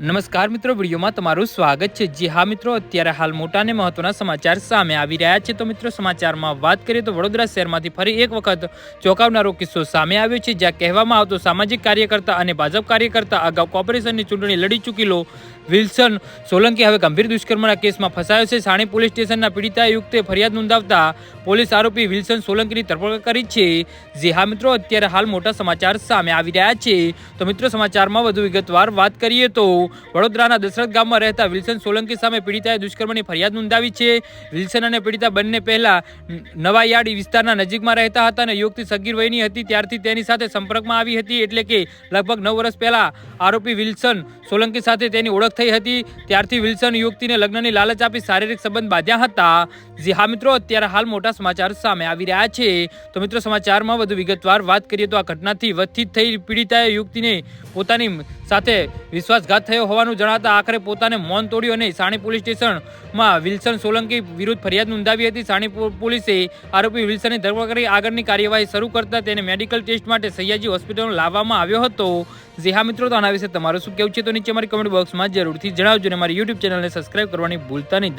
નમસ્કાર મિત્રો, વિડીયોમાં તમારું સ્વાગત છે। જી હા મિત્રો, અત્યારે હાલ મોટા અને મહત્વના સમાચાર સામે આવી રહ્યા છે। તો મિત્રો, સમાચારમાં વાત કરીએ તો વડોદરા શહેરમાંથી ફરી એક વખત ચોંકાવનારો કિસ્સો સામે આવ્યો છે, જ્યાં કહેવામાં આવતો સામાજિક કાર્યકર્તા અને ભાજપ કાર્યકર્તા અગાઉ કોર્પોરેશનની ચૂંટણી લડી ચૂકેલો વિલ્સન સોલંકી હવે ગંભીર દુષ્કર્મના કેસમાં ફસાયો છે। સાણી પોલીસ સ્ટેશનના પીડિતા યુક્તે ફરિયાદ નોંધાવતા પોલીસ આરોપી વિલ્સન સોલંકીની ધરપકડ કરી છે। જી હા મિત્રો, અત્યારે હાલ મોટા સમાચાર સામે આવી રહ્યા છે। તો મિત્રો, સમાચારમાં વધુ વિગતવાર વાત કરીએ તો વડોદરાના દશરથ ગામમાં રહેતા વિલ્સન સોલંકી સામે પીડિતાએ દુષ્કર્મની ફરિયાદ નોંધાવી છે। વિલ્સન અને પીડિતા બંને પહેલા નવાયાર્ડ વિસ્તારના નજીકમાં રહેતા હતા અને યુવતી સગીર વયની હતી ત્યારથી તેની સાથે સંપર્કમાં આવી હતી, એટલે કે લગભગ 9 વર્ષ પહેલા આરોપી વિલ્સન સોલંકી સાથે તેની ઓળખ થઈ હતી। ત્યારથી વિલ્સન યુવતીને લગ્નની લાલચ આપી શારીરિક સંબંધ બાંધ્યા હતા। જી હા મિત્રો, અત્યારે હાલ મોટા સમાચાર સામે આવી રહ્યા છે। તો મિત્રો, સમાચારમાં વધુ વિગતવાર વાત કરીએ તો આ ઘટનાથી વ્યથિત થઈ પીડિતાએ યુવતીને પોતાની સાથે વિશ્વાસઘાત થયો હોવાનું જણાવતા આખરે પોતાને મૌન તોડ્યું અને સાણી પોલીસ સ્ટેશનમાં વિલ્સન સોલંકી વિરુદ્ધ ફરિયાદ નોંધાવી હતી। સાણી પોલીસે આરોપી વિલ્સનની ધરપકડ કરી આગળની કાર્યવાહી શરૂ કરતા તેને મેડિકલ ટેસ્ટ માટે સયાજી હોસ્પિટલમાં લાવવામાં આવ્યો હતો। જી હા મિત્રો, તો આના વિશે તમારું શું કહેવું છે તો નીચે અમારી કમેન્ટ બોક્સમાં જરૂરથી જણાવજો અને મારી યુટ્યુબ ચેનલને સબસ્ક્રાઇબ કરવાની ભૂલતા નહીં।